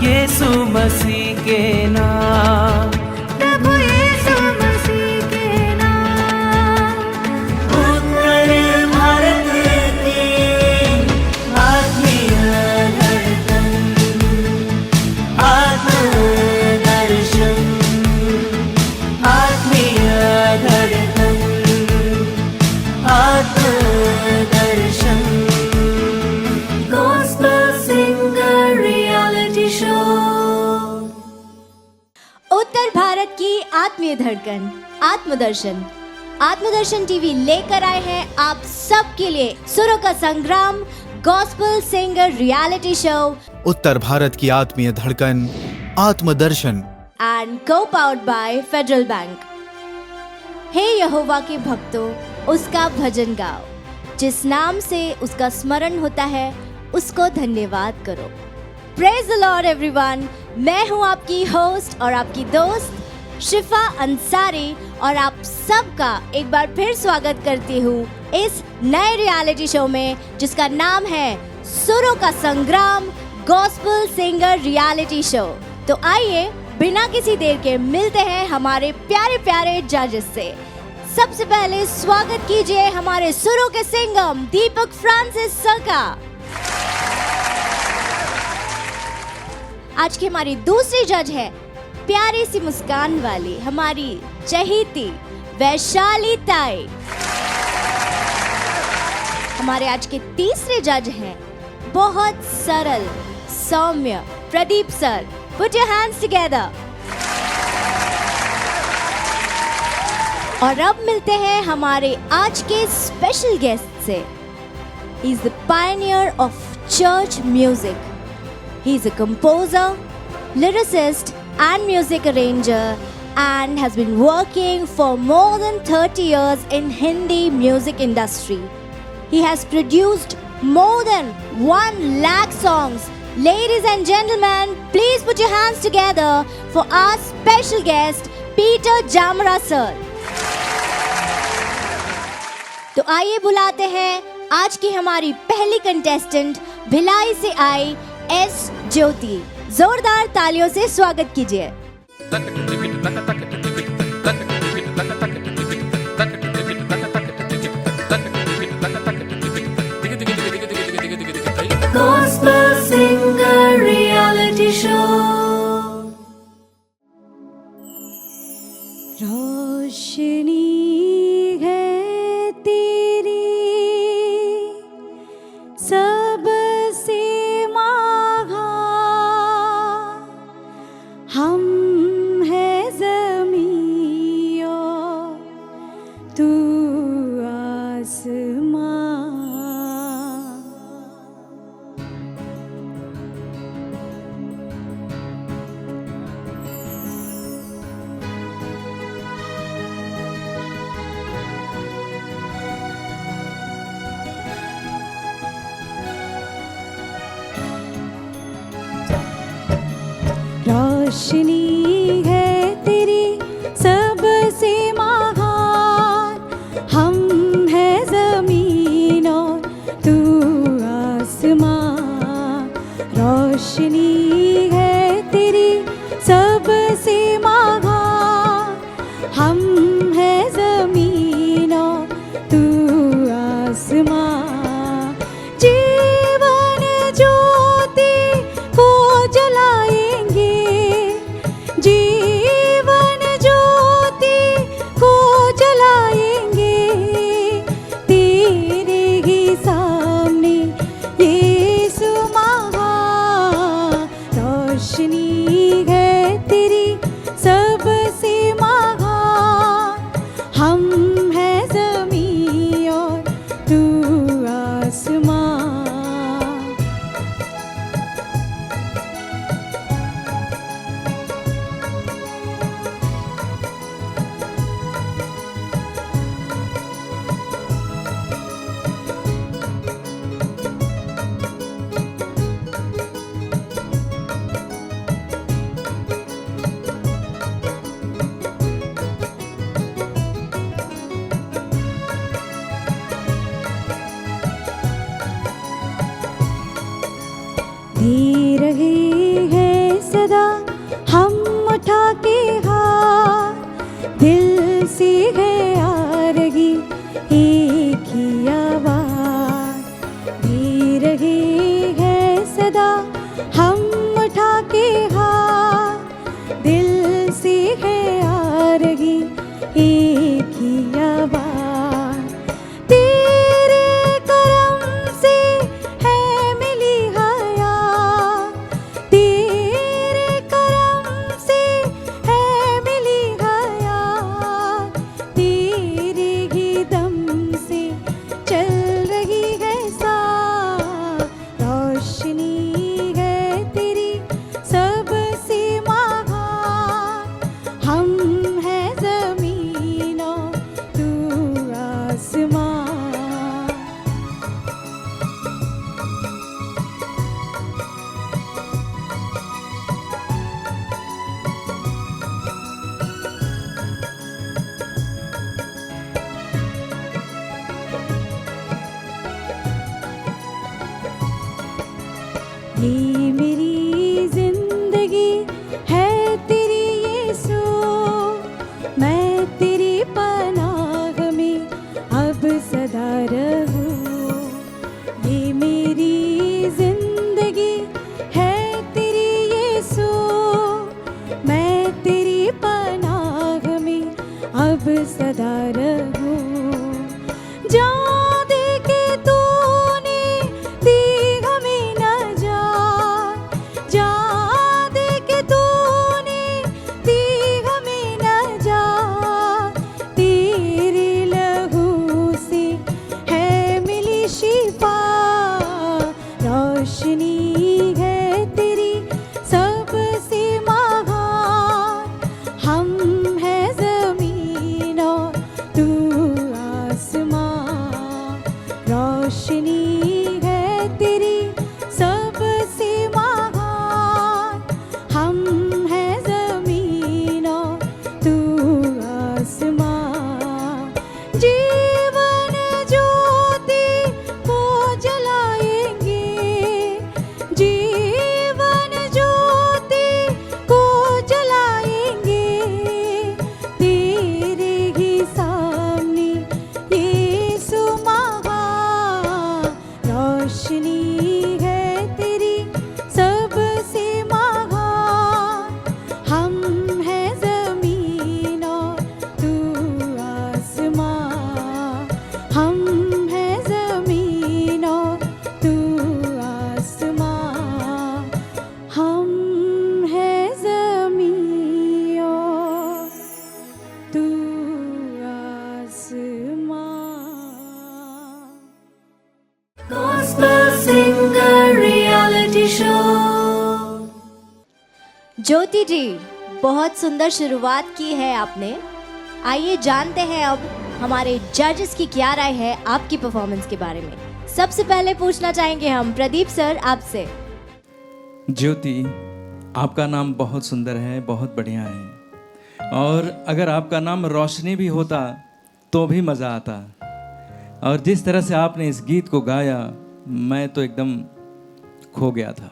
यीशु मसीह के नाम, प्रभु यीशु मसीह के नाम। उत्तर भारत की आत्मीय धड़कन, आत्मदर्शन, आत्मीय धड़कन, आत्मदर्शन। Gospel Singer Reality Show। उत्तर भारत की आत्मीय धड़कन आत्मदर्शन आत्मदर्शन टीवी लेकर आए हैं आप सबके लिए सुरों का संग्राम गॉस्पेल सिंगर रियलिटी शो उत्तर भारत की आत्मीय धड़कन आत्मदर्शन एंड को पावर्ड बाय फेडरल बैंक। हे यहोवा के भक्तों, उसका भजन गाओ, जिस नाम से उसका स्मरण होता है उसको धन्यवाद करो। Praise the Lord everyone. मैं हूं आपकी होस्ट और आपकी दोस्त शिफा अंसारी और आप सबका एक बार फिर स्वागत करती हूं इस नए रियलिटी शो में जिसका नाम है सुरों का संग्राम गॉस्पेल सिंगर रियलिटी शो। तो आइए बिना किसी देर के मिलते हैं हमारे प्यारे प्यारे जजेस से। सबसे पहले स्वागत कीजिए हमारे सुरों के सिंगम दीपक फ्रांसिस सर का। आज की हमारी दूसरी जज है प्यारी सी मुस्कान वाली हमारी चहेती वैशाली ताई। हमारे आज के तीसरे जज हैं बहुत सरल सौम्य Pradeep sir. Put your hands together. और अब मिलते हैं हमारे आज के स्पेशल गेस्ट से। He is the Pioneer of church music. He is a composer, lyricist and music arranger and has been working for more than 30 years in Hindi music industry. He has produced more than 1 lakh songs. Ladies and gentlemen, please put your hands together for our special guest, Peter Jamra sir. तो आइए बुलाते हैं आज की हमारी पहली contestant Bhilai से I S ज्योति। जोरदार तालियों से स्वागत कीजिए। Gospel Singer Reality Show। रोशनी है तेरी सबसे मांगा, हम है ज़मीं और तू आसमां। रोशनी है तेरी सबसे महान, हम है ज़मीन और तू आसमां। रोशनी है तेरी सबसे महान, हम है ज़मीन और तू आसमां। जीवन ज्योति को जलाएंगे, जीवन ज्योति को जलाएंगे, तेरे ही सामने यीशु महान। रोशनी है तेरी सबसे महान, हम है ज़मीं और तू आसमां। दे रहे हैं सदा हम उठा के हाथ, दिल से है आ रही एक ही आवाज, दे रही है सदा हम उठा के हाथ, दिल से है आ रही एक ही आवाज। तेरे करम से है मिली हयात, तेरे करम से है मिली हयात, तेरे ही दम से चल रही है सांस, रोशनी है तेरी सबसे महान। हम हैं ज़मीनों तू आसमां। ये मेरी जिंदगी है तेरी यीशु, मैं तेरी पनाह में अब सदा रहूं। ये मेरी जिंदगी है तेरी यीशु, मैं तेरी पनाह में अब सदा रहूं। जान दे के तूने दी हमें नजात, जान दे के तूने दी हमें नजात, तेरे लहू से है मिली शिफा, रोशनी है तेरी सबसे महान। हम हैं ज़मीन और तू आसमां, रोशनी है तेरी सबसे महान। हम हैं ज़मीन और तू आसमां। जीवन ज्योति को जलाएंगे, जीवन ज्योति को जलाएंगे, तेरे ही सामने यीशु महान। रोशनी है तेरी सबसे महान। हम हैं ज़मीन और तू आसमां, हम हैं ज़मीन और तू आसमां, हम हैं ज़मीन और तू आसमां। Gospel Singer Reality Show. ज्योति जी, बहुत सुंदर शुरुआत की है आपने। आइए जानते हैं अब हमारे जजेस की क्या राय है आपकी परफॉर्मेंस के बारे में। सबसे पहले पूछना चाहेंगे हम प्रदीप सर आपसे। ज्योति, आपका नाम बहुत सुंदर है, बहुत बढ़िया है, और अगर आपका नाम रोशनी भी होता तो भी मज़ा आता। और जिस तरह से आपने इस गीत को गाया, मैं तो एकदम खो गया था।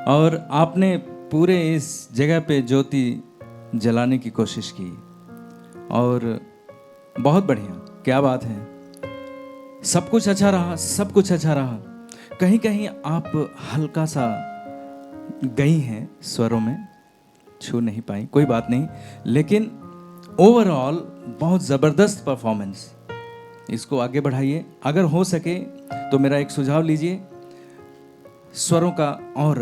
और आपने पूरे इस जगह पे ज्योति जलाने की कोशिश की, और बहुत बढ़िया, क्या बात है। सब कुछ अच्छा रहा, सब कुछ अच्छा रहा। कहीं कहीं आप हल्का सा गई हैं स्वरों में, छू नहीं पाई, कोई बात नहीं, लेकिन ओवरऑल बहुत ज़बरदस्त परफॉर्मेंस। इसको आगे बढ़ाइए। अगर हो सके तो मेरा एक सुझाव लीजिए, स्वरों का और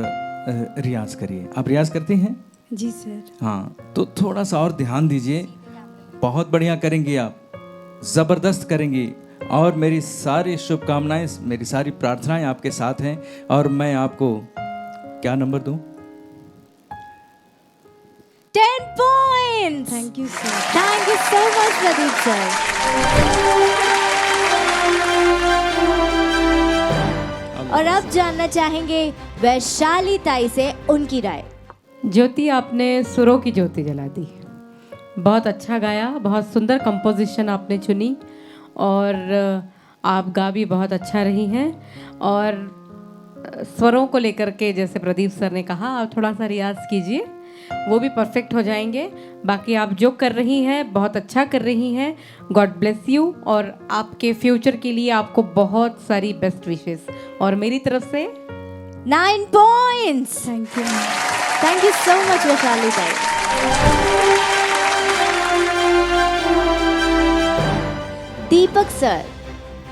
रियाज करिए। आप रियाज करती हैं? जी सर। हाँ, तो थोड़ा सा और ध्यान दीजिए। बहुत बढ़िया करेंगी आप, ज़बरदस्त करेंगी। और मेरी सारी शुभकामनाएं, मेरी सारी प्रार्थनाएं आपके साथ हैं। और मैं आपको क्या नंबर दूं? 10 points. Thank you sir. Thank you so much Pradeep sir. और अब जानना चाहेंगे वैशाली ताई से उनकी राय। ज्योति, आपने सुरों की ज्योति जला दी। बहुत अच्छा गाया, बहुत सुंदर कंपोजिशन आपने चुनी, और आप गा भी बहुत अच्छा रही हैं। और स्वरों को लेकर के जैसे प्रदीप सर ने कहा, आप थोड़ा सा रियाज कीजिए, वो भी परफेक्ट हो जाएंगे। बाकी आप जो कर रही हैं बहुत अच्छा कर रही हैं। गॉड ब्लेस यू, और आपके फ्यूचर के लिए आपको बहुत सारी बेस्ट विशेस और मेरी तरफ से 9 points. Thank you. Thank you so much, Vaishali ताई। दीपक सर,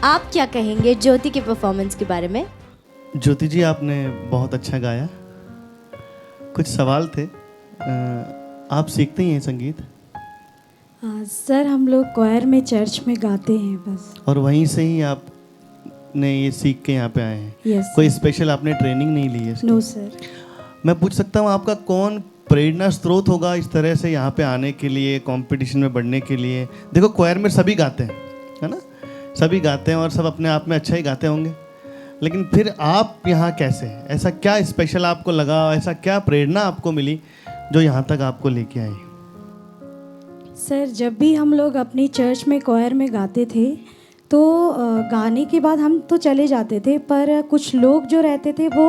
आप क्या कहेंगे ज्योति के परफॉर्मेंस के बारे में? ज्योति जी, आपने बहुत अच्छा गाया। कुछ सवाल थे। आप सीखते ही हैं संगीत? सर हम लोग क्वायर में चर्च में गाते हैं बस। और वहीं से ही आपने ये सीख के यहाँ पे आए हैं? यस। कोई स्पेशल आपने ट्रेनिंग नहीं ली है इसकी? No sir. मैं पूछ सकता हूँ आपका कौन प्रेरणा स्रोत होगा इस तरह से यहाँ पे आने के लिए, कंपटीशन में बढ़ने के लिए? देखो क्वायर में सभी गाते हैं, है ना, सभी गाते हैं और सब अपने आप में अच्छा ही गाते होंगे, लेकिन फिर आप यहाँ कैसे? ऐसा क्या स्पेशल आपको लगा, ऐसा क्या प्रेरणा आपको मिली जो यहाँ तक आपको लेके आई? सर जब भी हम लोग अपनी चर्च में क्वायर में गाते थे तो गाने के बाद हम तो चले जाते थे, पर कुछ लोग जो रहते थे वो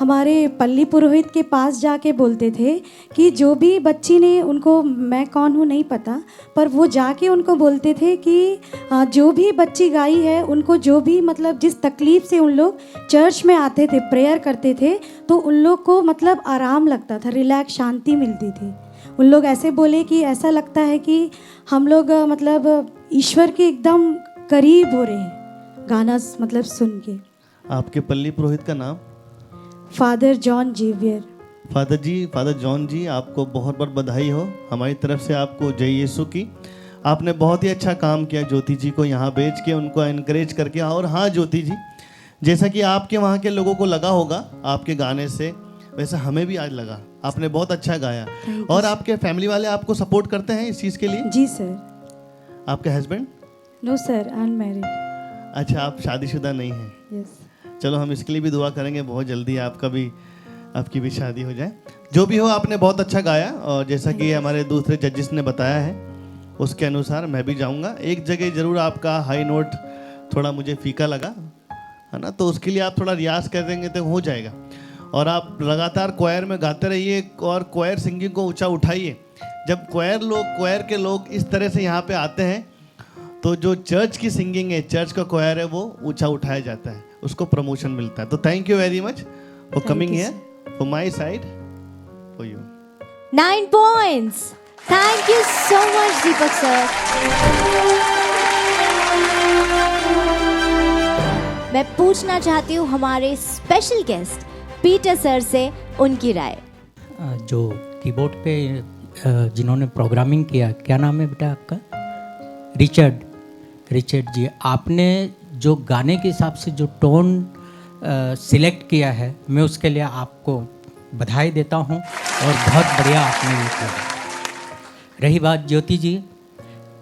हमारे पल्ली पुरोहित के पास जाके बोलते थे कि जो भी बच्ची ने, उनको मैं कौन हूँ नहीं पता, पर वो जाके उनको बोलते थे कि जो भी बच्ची गाई है उनको जो भी मतलब जिस तकलीफ़ से उन लोग चर्च में आते थे, प्रेयर करते थे, तो उन लोग को मतलब आराम लगता था, रिलैक्स, शांति मिलती थी। उन लोग ऐसे बोले कि ऐसा लगता है कि हम लोग मतलब ईश्वर के एकदम करीब हो रहे हैं गाना मतलब सुन के। आपके पल्ली पुरोहित का नाम? Father John Xavier. Father John ji, आपको बहुत बहुत बधाई हो हमारी तरफ से आपको, जय यीशु की। आपने बहुत ही अच्छा काम किया ज्योति जी को यहाँ भेज के, उनको एनकरेज करके। और हाँ ज्योति जी, जैसा कि आपके वहाँ के लोगों को लगा होगा आपके गाने से, वैसा हमें भी आज लगा। आपने बहुत अच्छा गाया। और आपके फैमिली वाले आपको सपोर्ट करते हैं इस चीज़ के लिए? जी सर। आपके हस्बैंड? No sir, unmarried. अच्छा, आप शादीशुदा नहीं हैं? यस। चलो हम इसके लिए भी दुआ करेंगे, बहुत जल्दी आपकी भी शादी हो जाए। जो भी हो, आपने बहुत अच्छा गाया, और जैसा कि हमारे दूसरे जजेस ने बताया है उसके अनुसार मैं भी जाऊंगा। एक जगह ज़रूर आपका हाई नोट थोड़ा मुझे फीका लगा, है ना, तो उसके लिए आप थोड़ा रियाज कर देंगे तो हो जाएगा। और आप लगातार क्वायर में गाते रहिए और क्वायर सिंगिंग को ऊंचा उठाइए। जब क्वायर के लोग इस तरह से यहाँ पे आते हैं तो जो चर्च की सिंगिंग है, चर्च का क्वायर है, वो ऊंचा उठाया जाता है, उसको प्रमोशन मिलता है। तो thank you very much for coming here, for my side, for you. 9 points. Thank you so much, Deepak sir. मैं पूछना चाहती हूँ हमारे स्पेशल गेस्ट पीटर सर से उनकी राय। जो कीबोर्ड पे जिन्होंने प्रोग्रामिंग किया, क्या नाम है बेटा आपका? रिचर्ड जी, आपने जो गाने के हिसाब से जो टोन सिलेक्ट किया है, मैं उसके लिए आपको बधाई देता हूँ और बहुत बढ़िया आपने ये किया। रही बात ज्योति जी,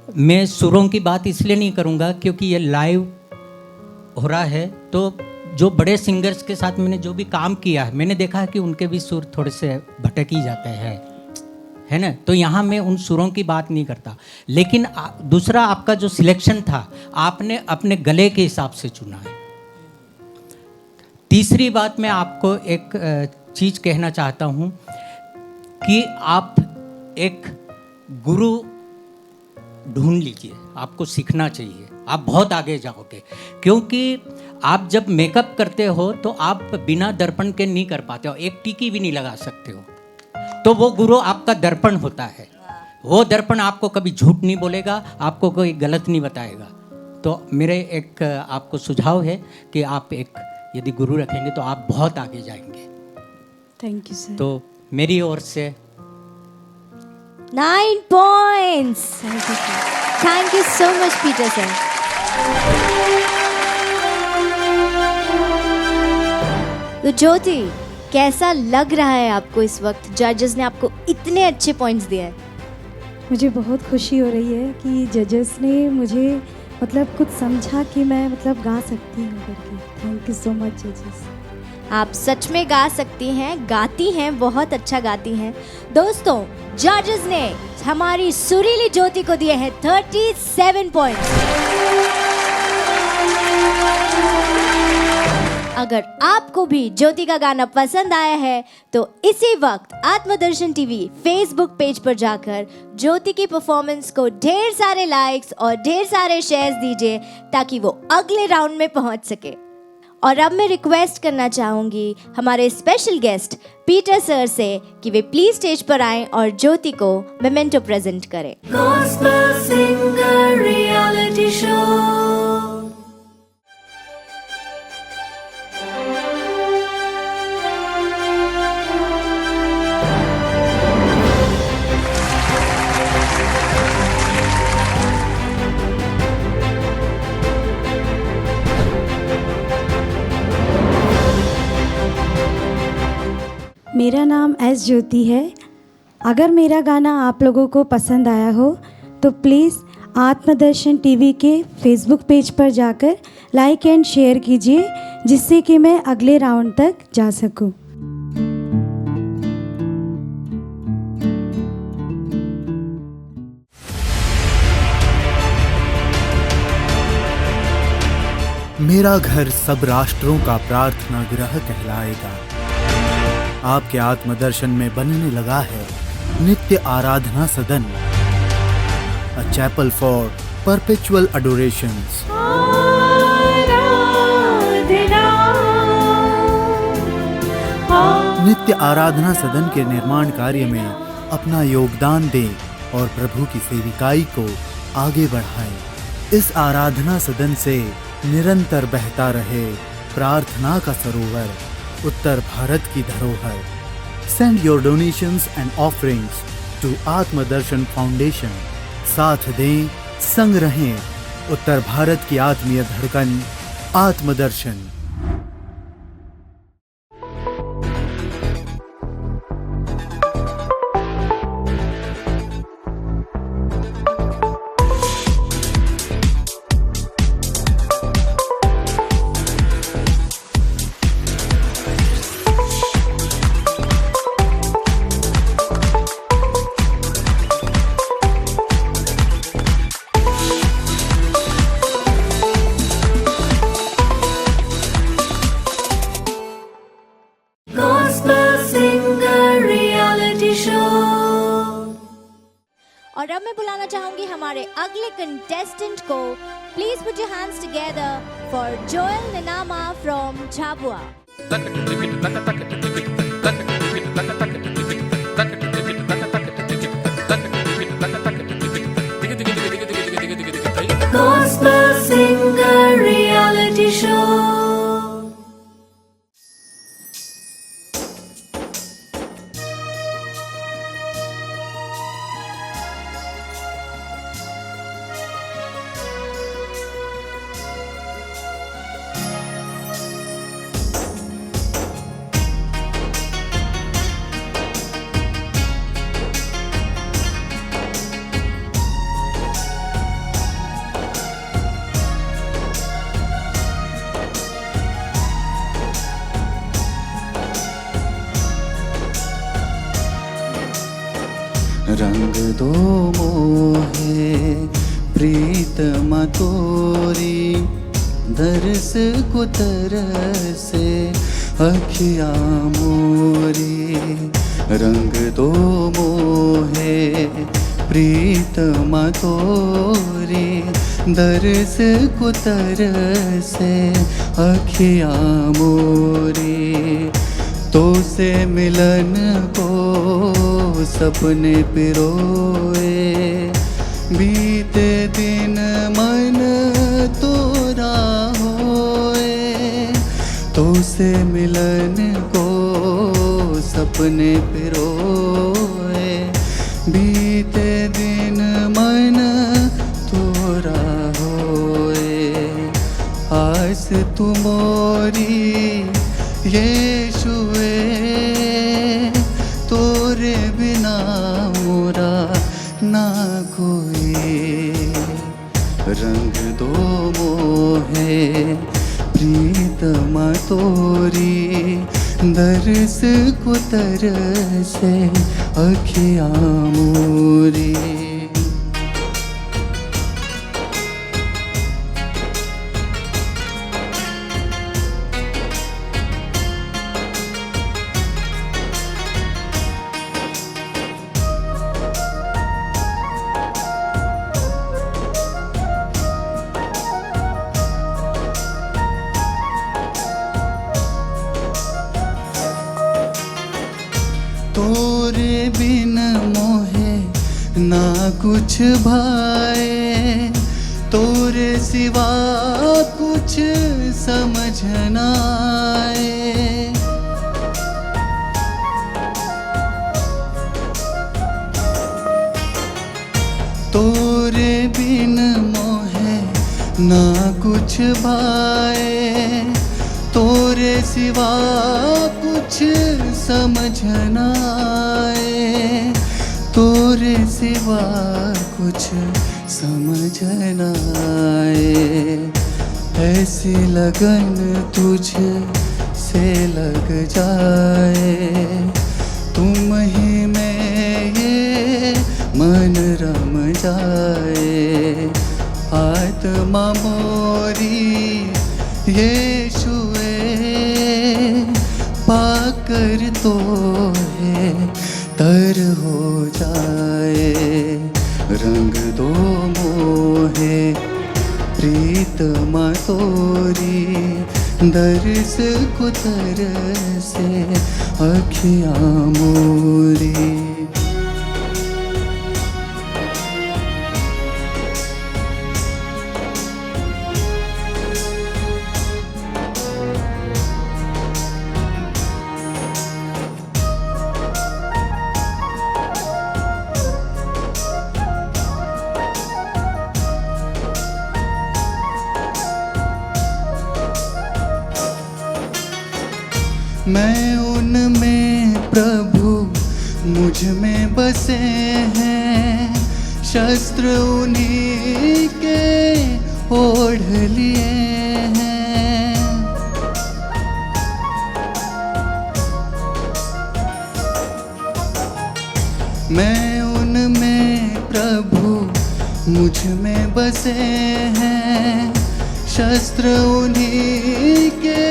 मैं सुरों की बात इसलिए नहीं करूँगा क्योंकि ये लाइव हो रहा है, तो जो बड़े सिंगर्स के साथ मैंने जो भी काम किया है, मैंने देखा है कि उनके भी सुर थोड़े से भटक ही जाते हैं, है ना। तो यहाँ मैं उन सुरों की बात नहीं करता, लेकिन दूसरा आपका जो सिलेक्शन था, आपने अपने गले के हिसाब से चुना है। तीसरी बात, मैं आपको एक चीज़ कहना चाहता हूँ कि आप एक गुरु ढूंढ लीजिए, आपको सीखना चाहिए, आप बहुत आगे जाओगे। क्योंकि आप जब मेकअप करते हो तो आप बिना दर्पण के नहीं कर पाते हो, एक टीकी भी नहीं लगा सकते हो, तो वो गुरु आपका दर्पण होता है। वो दर्पण आपको कभी झूठ नहीं बोलेगा, आपको कोई गलत नहीं बताएगा। तो मेरे एक आपको सुझाव है कि आप एक यदि गुरु रखेंगे तो आप बहुत आगे जाएंगे। Thank you sir. तो मेरी ओर से 9 points. Thank you so much, Peter sir. तो ज्योति, कैसा लग रहा है आपको इस वक्त? जजेस ने आपको इतने अच्छे पॉइंट्स दिए हैं। मुझे बहुत खुशी हो रही है कि जजेस ने मुझे मतलब कुछ समझा कि मैं मतलब गा सकती हूँ करके। थैंक यू सो मच जजेस। आप सच में गा सकती हैं, गाती हैं, बहुत अच्छा गाती हैं। दोस्तों, जजेस ने हमारी सुरीली ज्योति को दिए हैं 37 पॉइंट्स। अगर आपको भी ज्योति का गाना पसंद आया है तो इसी वक्त आत्मदर्शन टीवी फेसबुक पेज पर जाकर ज्योति की परफॉर्मेंस को ढेर सारे लाइक्स और ढेर सारे शेयर्स दीजिए ताकि वो अगले राउंड में पहुंच सके। और अब मैं रिक्वेस्ट करना चाहूंगी हमारे स्पेशल गेस्ट पीटर सर से कि वे प्लीज स्टेज पर आएं और ज्योति को मेमेंटो प्रेजेंट करें। Gospel Singer Reality Show. मेरा नाम एस ज्योति है। अगर मेरा गाना आप लोगों को पसंद आया हो तो प्लीज़ आत्मदर्शन टीवी के फेसबुक पेज पर जाकर लाइक एंड शेयर कीजिए जिससे कि मैं अगले राउंड तक जा सकूं। मेरा घर सब राष्ट्रों का प्रार्थना गृह कहलाएगा। आपके आत्मदर्शन में बनने लगा है नित्य आराधना सदन, अ चैपल फॉर परपेचुअल अडोरेशंस। नित्य आराधना सदन के निर्माण कार्य में अपना योगदान दें और प्रभु की सेविकाई को आगे बढ़ाएं। इस आराधना सदन से निरंतर बहता रहे प्रार्थना का सरोवर, उत्तर भारत की धरोहर। Send your donations and offerings to Atmadarshan foundation. साथ दें, संग रहें, उत्तर भारत की आत्मीय धड़कन आत्मदर्शन। Gospel Singer Reality Show. और अब मैं बुलाना चाहूंगी हमारे अगले कंटेस्टेंट को। Please put your hands together for Joel Ninama from Jhabua. Gospel Singer Reality Show. रंग दो मोहे प्रीतमा तोरी, दरस को तरसे अखिया मोरी। रंग दो मोहे प्रीतमा तोरी, दरस को तरसे अखिया मोरी। तो से मिलन को सपने पिरोए, बीते दिन मन तोरा होए। तो से मिलन को सपने पिरोए, बीते दिन मन तोरा होए। आस तुमोरी यीशुए, तोरे बिना मोरा ना कोई। रंग दो मोहे प्रीतमा तोरी, दरस को तरसे अखिया मोरी। बिन मोहे ना कुछ भाए, तोरे सिवा कुछ समझ न आए। तोरे बिन मोहे ना कुछ भाए, तोरे सिवा कुछ समझ न आए, तोरे सिवा कुछ समझ न आए। ऐसी लगन तुझे से लग जाए, तुम ही में ये मन रम जाए। आत्मा मोरी यीशुए पाकर तो है तर हो जाए। रंग दो मोहे प्रीतमा तोरी, दर्श कुतर से अखियाँ मोरी। मैं उनमें प्रभु मुझ में बसे हैं, शस्त्र उन्हीं के ओढ़ लिए हैं। मैं उनमें प्रभु मुझ में बसे हैं, शस्त्र उन्हीं के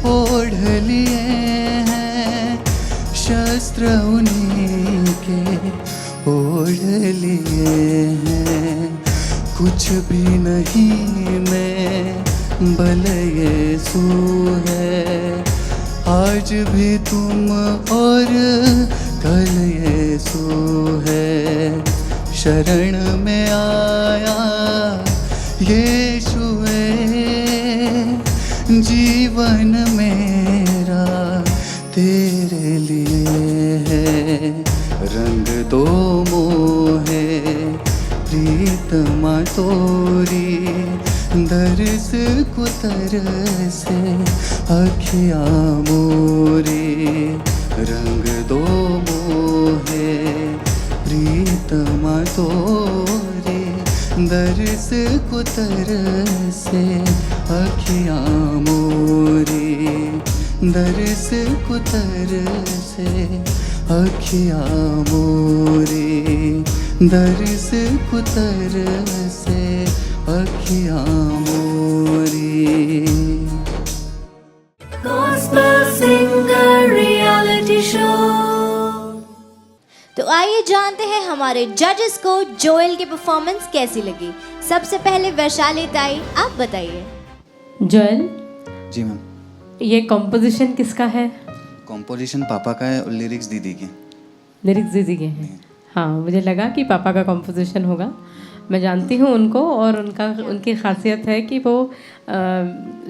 ओढ़ लिए हैं, शस्त्र उन्हीं के ओढ़ लिए हैं। कुछ भी नहीं मैं बल यीशु है, आज भी तुम और कल यीशु है। शरण में आया यीशु जीवन मेरा तेरे लिए है। रंग दो मोहे प्रीतमा तोरी, दर्श कुतर से अखियाँ मोरी। रंग दो मोहे प्रीतमा तोरी, दर्श कुतर से अखियाँ मोरी। दर्श कुतर से अखियाँ मोरी, दर्श कुतर से अखियाँ मोरी। Gospel Singer Reality Show. तो आइए जानते हैं हमारे जजेस को जोएल की परफॉर्मेंस कैसी लगी। सबसे पहले वैशाली ताई, आप बताइए। जोएल, जी मैम। ये कॉम्पोजिशन किसका है? कॉम्पोजिशन पापा का है और लिरिक्स दीदी की। लिरिक्स दीदी के हैं। हाँ, मुझे लगा कि पापा का कॉम्पोजिशन होगा। मैं जानती हूँ उनको, और उनकी खासियत है कि वो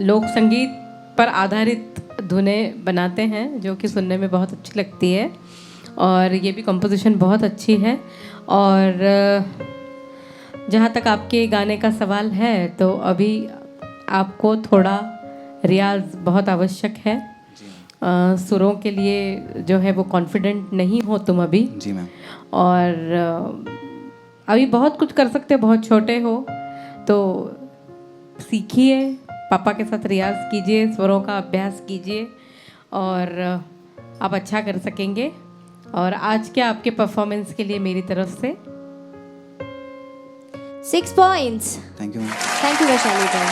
लोक संगीत पर आधारित धुनें बनाते हैं, जो कि सुनने में बहुत अच्छी लगती है। और ये भी कंपोजिशन बहुत अच्छी है। और जहाँ तक आपके गाने का सवाल है, तो अभी आपको थोड़ा रियाज बहुत आवश्यक है। सुरों के लिए जो है वो कॉन्फिडेंट नहीं हो तुम अभी। जी मैम। और अभी बहुत कुछ कर सकते हो, बहुत छोटे हो, तो सीखिए, पापा के साथ रियाज कीजिए, स्वरों का अभ्यास कीजिए, और आप अच्छा कर सकेंगे। और आज के आपके परफॉर्मेंस के लिए मेरी तरफ से 6 points. Thank you ma'am. Thank you Vaishali ताई।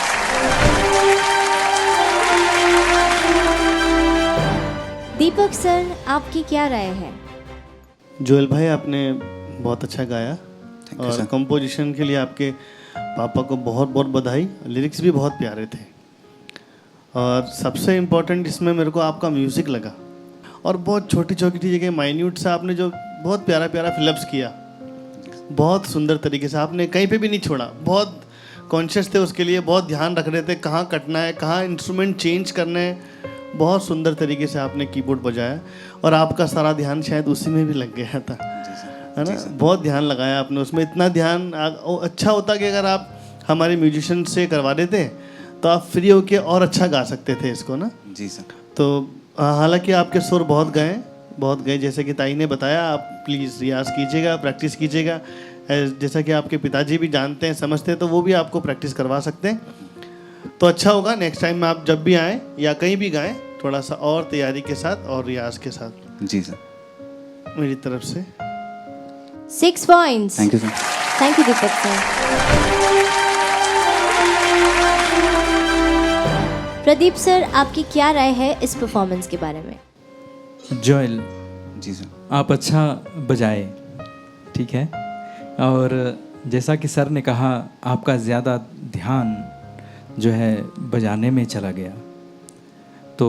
दीपक सर, आपकी क्या राय है? जोएल भाई, आपने बहुत अच्छा गाया you, और sir. कंपोजिशन के लिए आपके पापा को बहुत बहुत बधाई। लिरिक्स भी बहुत प्यारे थे, और सबसे इम्पोर्टेंट इसमें मेरे को आपका म्यूज़िक लगा, और बहुत छोटी छोटी जगह माइन्यूट से आपने जो बहुत प्यारा प्यारा फिलअप्स किया, बहुत सुंदर तरीके से आपने कहीं पे भी नहीं छोड़ा, बहुत कॉन्शियस थे उसके लिए, बहुत ध्यान रख रहे थे कहाँ कटना है, कहाँ इंस्ट्रूमेंट चेंज करने हैं। बहुत सुंदर तरीके से आपने कीबोर्ड बजाया और आपका सारा ध्यान शायद उसी में भी लग गया था, है ना? बहुत ध्यान लगाया आपने उसमें, इतना ध्यान। अच्छा होता कि अगर आप हमारे म्यूजिशियन से करवा देते तो आप फ्री होके और अच्छा गा सकते थे इसको ना। जी सर। तो हालांकि आपके सुर बहुत गए, जैसे कि ताई ने बताया, आप प्लीज़ रियाज़ कीजिएगा, प्रैक्टिस कीजिएगा। जैसा कि आपके पिताजी भी जानते हैं, समझते हैं, तो वो भी आपको प्रैक्टिस करवा सकते हैं। तो अच्छा होगा नेक्स्ट टाइम में आप जब भी आएँ या कहीं भी गाएं, थोड़ा सा और तैयारी के साथ और रियाज के साथ। जी सर। मेरी तरफ से 6 points. Thank you sir. Thank you Deepak sir. Pradeep sir, आपकी क्या राय है इस परफॉर्मेंस के बारे में? जोएल, जी सर। आप अच्छा बजाए, ठीक है। और जैसा कि सर ने कहा, आपका ज़्यादा ध्यान जो है बजाने में चला गया, तो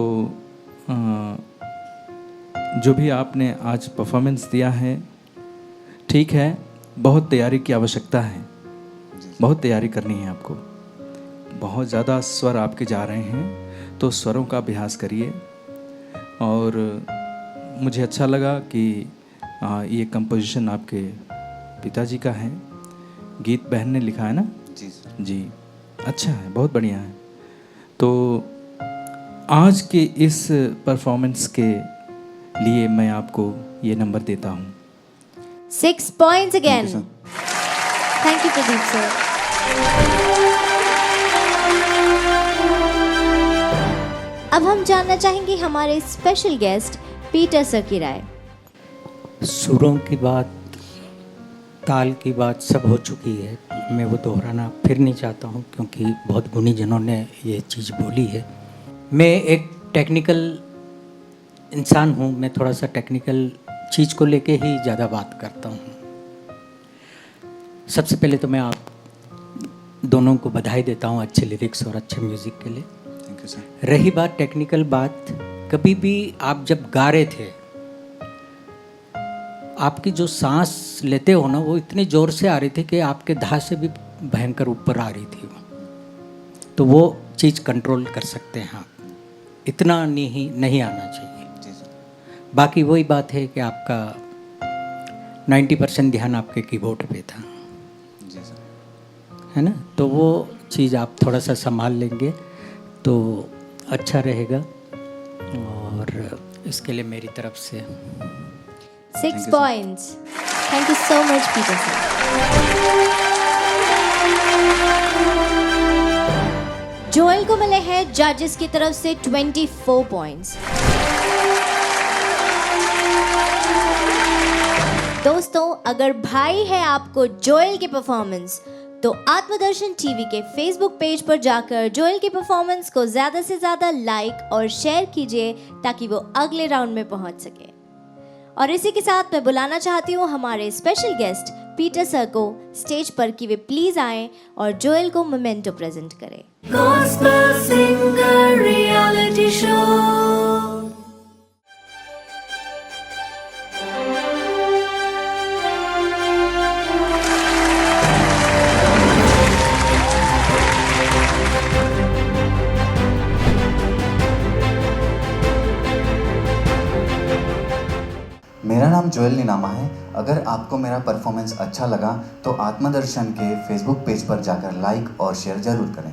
जो भी आपने आज परफॉर्मेंस दिया है ठीक है, बहुत तैयारी की आवश्यकता है, बहुत तैयारी करनी है आपको। बहुत ज़्यादा स्वर आपके जा रहे हैं, तो स्वरों का अभ्यास करिए। और मुझे अच्छा लगा कि ये कंपोजिशन आपके पिताजी का है, गीत बहन ने लिखा है ना? जी सर। जी, अच्छा है, बहुत बढ़िया है। तो आज के इस परफॉर्मेंस के लिए मैं आपको ये नंबर देता हूँ। 6 points again. Thank you, Thank you, Pradeep sir. अब हम जानना चाहेंगे हमारे स्पेशल गेस्ट पीटर सर की राय। सुरों की बात, ताल की बात सब हो चुकी है, मैं वो दोहराना फिर नहीं चाहता हूँ, क्योंकि बहुत गुणी जनों ने ये चीज़ बोली है। मैं एक टेक्निकल इंसान हूँ, मैं थोड़ा सा टेक्निकल चीज़ को लेके ही ज़्यादा बात करता हूँ। सबसे पहले तो मैं आप दोनों को बधाई देता हूँ अच्छे लिरिक्स और अच्छे म्यूज़िक के लिए। Thank you sir. रही बात टेक्निकल बात, कभी भी आप जब गा रहे थे, आपकी जो सांस लेते हो ना, वो इतनी ज़ोर से आ रही थी कि आपके धा से भी भयंकर ऊपर आ रही थी वो। तो वो चीज़ कंट्रोल कर सकते हैं आप, इतना नहीं आना चाहिए। जी सर। बाकी वही बात है कि आपका 90% ध्यान आपके कीबोर्ड पे था, जी सर। है ना? तो वो चीज़ आप थोड़ा सा संभाल लेंगे तो अच्छा रहेगा। और इसके लिए मेरी तरफ से 6 points. Thank you so much, Peter sir. Joel को मिले हैं जजेस की तरफ से 24 points. दोस्तों, अगर भाई है आपको जोएल की परफॉर्मेंस, तो आत्मदर्शन टीवी के फेसबुक पेज पर जाकर जोएल की परफॉर्मेंस को ज़्यादा से ज़्यादा लाइक और शेयर कीजिए, ताकि वो अगले राउंड में पहुंच सके। और इसी के साथ मैं बुलाना चाहती हूँ हमारे स्पेशल गेस्ट पीटर सर को स्टेज पर कि वे प्लीज आएं और जोएल को मोमेंटो प्रेजेंट करें। Gospel Singer Reality Show. मेरा नाम जोएल नीनामा है। अगर आपको मेरा परफॉर्मेंस अच्छा लगा तो आत्मदर्शन के फेसबुक पेज पर जाकर लाइक और शेयर जरूर करें।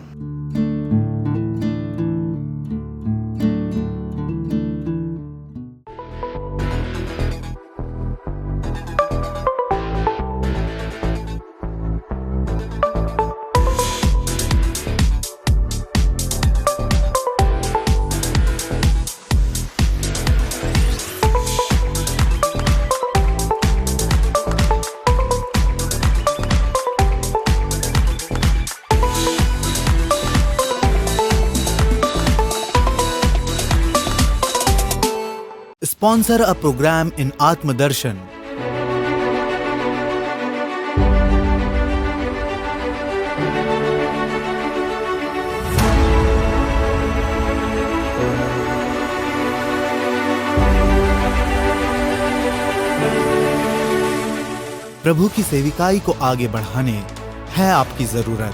Sponsor a program in Atmadarshan. प्रभु की सेविकाई को आगे बढ़ाने है आपकी जरूरत।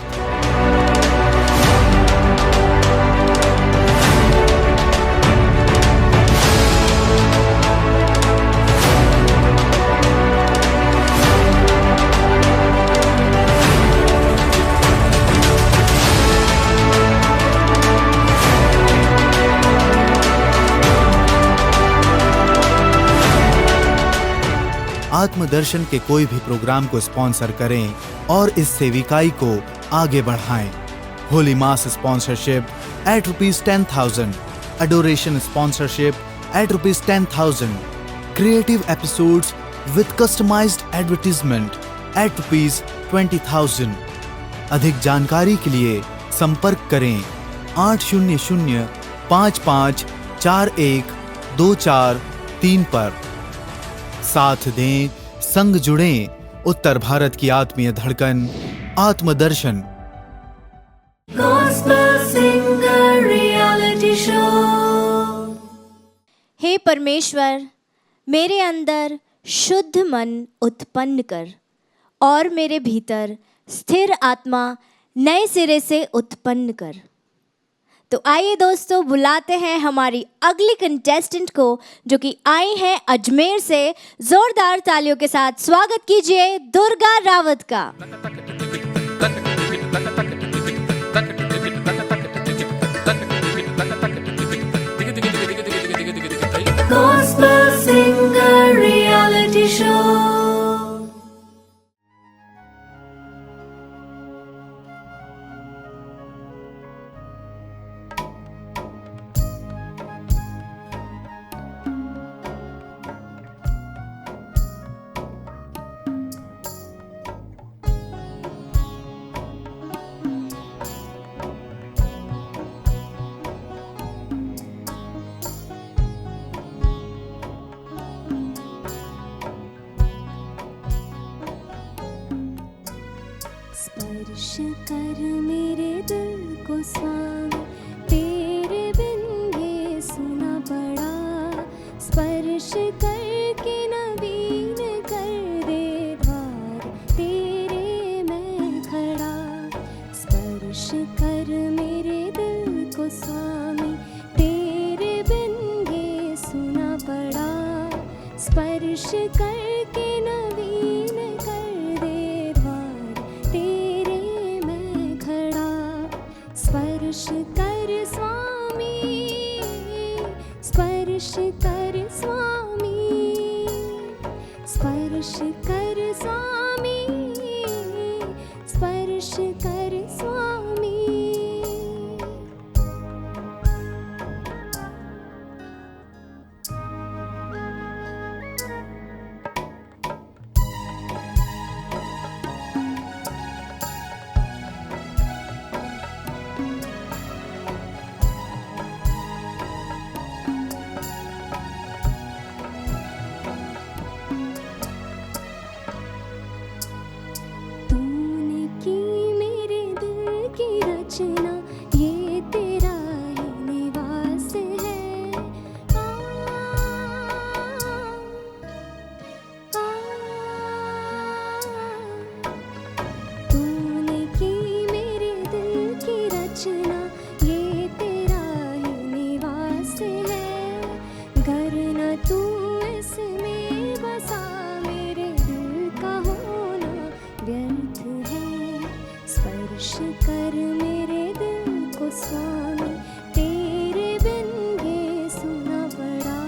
आत्मदर्शन के कोई भी प्रोग्राम को स्पॉन्सर करें और इस सेविकाई को आगे बढ़ाएं। होली मास sponsorship at ₹10,000, adoration sponsorship at ₹10,000, creative episodes with customized advertisement at ₹20,000। अधिक जानकारी के लिए संपर्क करें 800-5541-2434 पर। साथ दें, संग जुड़ें, उत्तर भारत की आत्मीय धड़कन आत्मदर्शन। Gospel Singer Reality Show। हे परमेश्वर, मेरे अंदर शुद्ध मन उत्पन्न कर और मेरे भीतर स्थिर आत्मा नए सिरे से उत्पन्न कर। तो आइए दोस्तों, बुलाते हैं हमारी अगली कंटेस्टेंट को जो कि आई हैं अजमेर से। जोरदार तालियों के साथ स्वागत कीजिए दुर्गा रावत का। Gospel Singer Reality Show। स्पर्श कर मेरे दिल को स्वामी, तेरे बिन ये सुना पड़ा। स्पर्श करके नवीन कर दे द्वार, तेरे मैं खड़ा। स्पर्श कर मेरे दिल को स्वामी, तेरे बिन ये सुना पड़ा। स्पर्श करके नवीन कर दे द्वार, तेरे मैं खड़ा। स्पर्श कर स्वामी, स्पर्श कर स्वामी, स्पर्श कर स्वामी, स्पर्श कर स्वामी। तूने की मेरे दिल की रचना, ये तेरा ही निवास है। आ, आ, तूने की मेरे दिल की रचना, ये तेरा ही निवास है। गर न तू इसमें बसा, मेरे दिल का होना व्यर्थ है। स्पर्श कर मेरे दिल को स्वामी, तेरे बिन ये सुना पड़ा।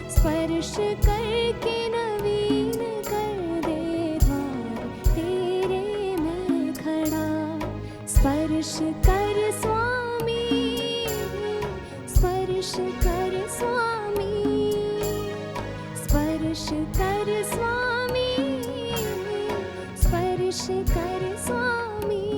स्पर्श करके नवीन कर दे द्वार, तेरे मैं खड़ा। स्पर्श कर स्वामी, स्पर्श कर स्वामी, स्पर्श कर स्वामी, स्पर्श कर स्वामी।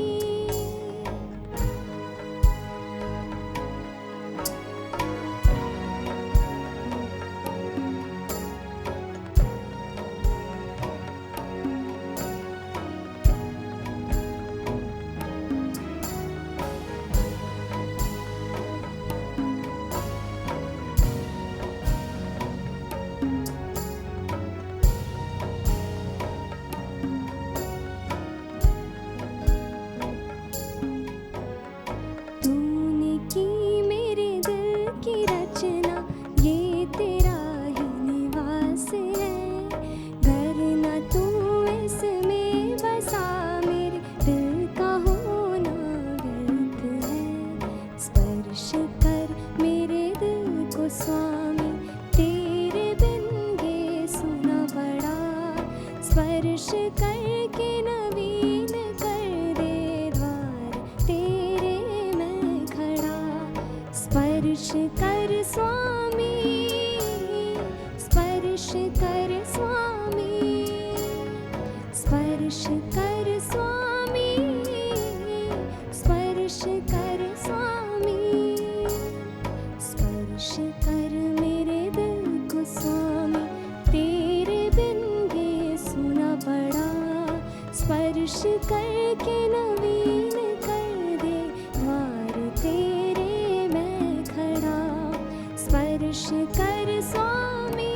स्वामी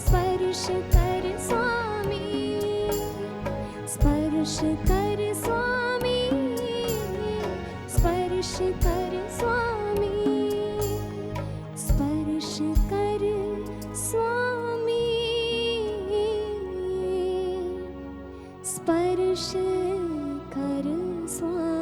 स्पर्श कर स्वामी स्पर्श कर स्वामी स्पर्श कर स्वामी स्पर्श कर स्वामी स्पर्श कर स्वामी।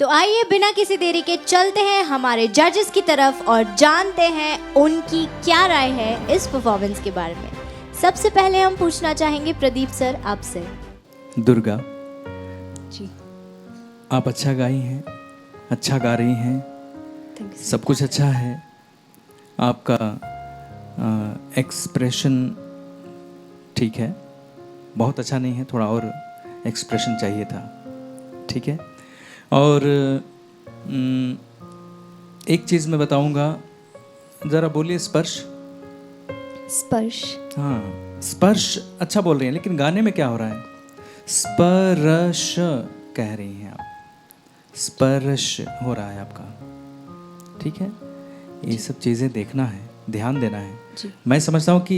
तो आइए बिना किसी देरी के चलते हैं हमारे जजेस की तरफ और जानते हैं उनकी क्या राय है इस परफॉर्मेंस के बारे में। सबसे पहले हम पूछना चाहेंगे प्रदीप सर आपसे। दुर्गा जी आप अच्छा गाई हैं, अच्छा गा रही हैं, थैंक यू। सब कुछ अच्छा है। आपका एक्सप्रेशन ठीक है, बहुत अच्छा नहीं है, थोड़ा और एक्सप्रेशन चाहिए था, ठीक है। और एक चीज़ मैं बताऊंगा, ज़रा बोलिए स्पर्श। स्पर्श हाँ स्पर्श अच्छा बोल रही हैं, लेकिन गाने में क्या हो रहा है? स्पर्श कह रही हैं आप, स्पर्श हो रहा है आपका, ठीक है। ये सब चीज़ें देखना है, ध्यान देना है। मैं समझता हूँ कि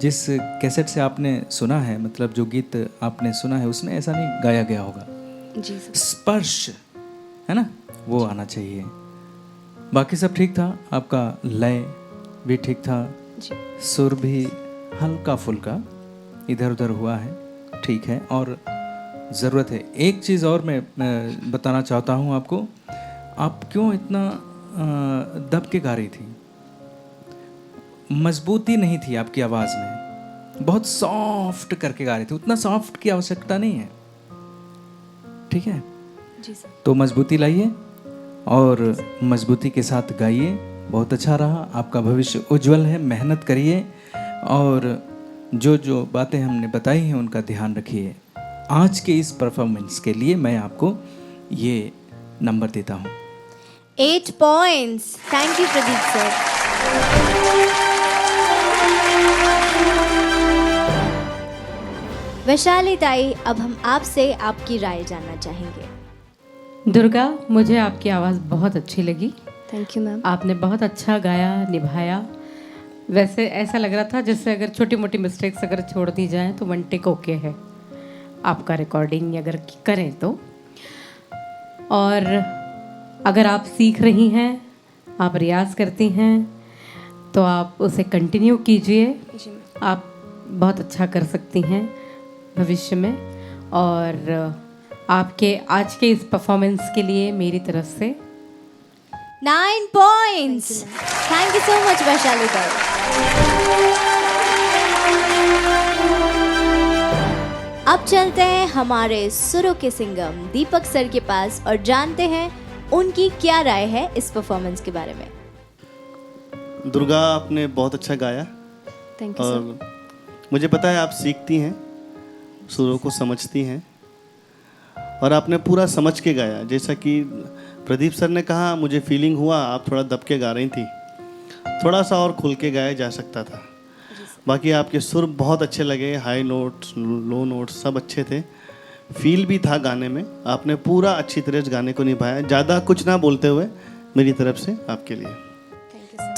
जिस कैसेट से आपने सुना है, मतलब जो गीत आपने सुना है, उसमें ऐसा नहीं गाया गया होगा। जी सर। स्पर्श है ना, वो आना चाहिए। बाकी सब ठीक था, आपका लय भी ठीक था, जी सुर भी हल्का फुल्का इधर उधर हुआ है, ठीक है। और ज़रूरत है एक चीज़ और मैं बताना चाहता हूँ आपको, आप क्यों इतना दब के गा रही थी? मजबूती नहीं थी आपकी आवाज़ में, बहुत सॉफ्ट करके गा रही थी। उतना सॉफ्ट की आवश्यकता नहीं है, ठीक है। जी सर। तो मजबूती लाइए और मजबूती के साथ गाइए। बहुत अच्छा रहा, आपका भविष्य उज्जवल है। मेहनत करिए और जो जो बातें हमने बताई हैं उनका ध्यान रखिए। आज के इस परफॉर्मेंस के लिए मैं आपको ये नंबर देता हूँ। 8 points. Thank you Pradeep sir. Vaishali ताई, अब हम आपसे आपकी राय जानना चाहेंगे। दुर्गा, मुझे आपकी आवाज़ बहुत अच्छी लगी। Thank you ma'am. आपने बहुत अच्छा गाया, निभाया। वैसे ऐसा लग रहा था जैसे अगर छोटी मोटी मिस्टेक्स अगर छोड़ दी जाएं तो 1 टेक ओके है आपका रिकॉर्डिंग अगर करें तो। और अगर आप सीख रही हैं, आप रियाज करती हैं, तो आप उसे कंटिन्यू कीजिए। जी मैम। आप बहुत अच्छा कर सकती हैं भविष्य में। और आपके आज के इस परफॉर्मेंस के लिए मेरी तरफ से 9 points. Thank you so much Vaishali ताई। अब चलते हैं हमारे सुरों के सिंगम दीपक सर के पास और जानते हैं उनकी क्या राय है इस परफॉर्मेंस के बारे में। दुर्गा आपने बहुत अच्छा गाया थैंक यू सर। और मुझे पता है आप सीखती हैं, सुरों को समझती हैं और आपने पूरा समझ के गाया। जैसा कि प्रदीप सर ने कहा, मुझे फीलिंग हुआ आप थोड़ा दब के गा रही थी, थोड़ा सा और खुल के गाया जा सकता था। बाकी आपके सुर बहुत अच्छे लगे, हाई नोट्स लो नोट्स सब अच्छे थे, फील भी था गाने में। आपने पूरा अच्छी तरह से गाने को निभाया। ज़्यादा कुछ ना बोलते हुए मेरी तरफ से आपके लिए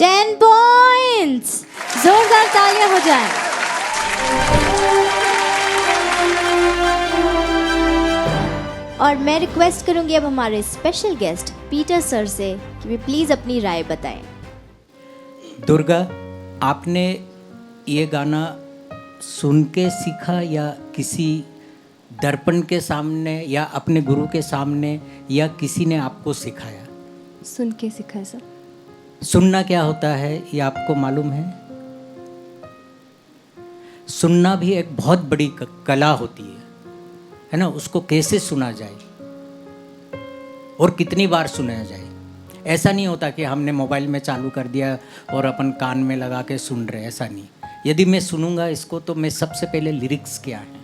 10 पॉइंट्स। जोरदार तालियां हो जाएं। और मैं रिक्वेस्ट करूंगी अब हमारे स्पेशल गेस्ट पीटर सर से कि वे प्लीज अपनी राय बताएं। दुर्गा, आपने ये गाना सुन के सीखा या किसी दर्पण के सामने या अपने गुरु के सामने या किसी ने आपको सिखाया? सुन के सीखा है सर। सुनना क्या होता है ये आपको मालूम है? सुनना भी एक बहुत बड़ी कला होती है ना। उसको कैसे सुना जाए और कितनी बार सुना जाए। ऐसा नहीं होता कि हमने मोबाइल में चालू कर दिया और अपन कान में लगा के सुन रहे, ऐसा नहीं। यदि मैं सुनूंगा इसको तो मैं सबसे पहले लिरिक्स क्या है,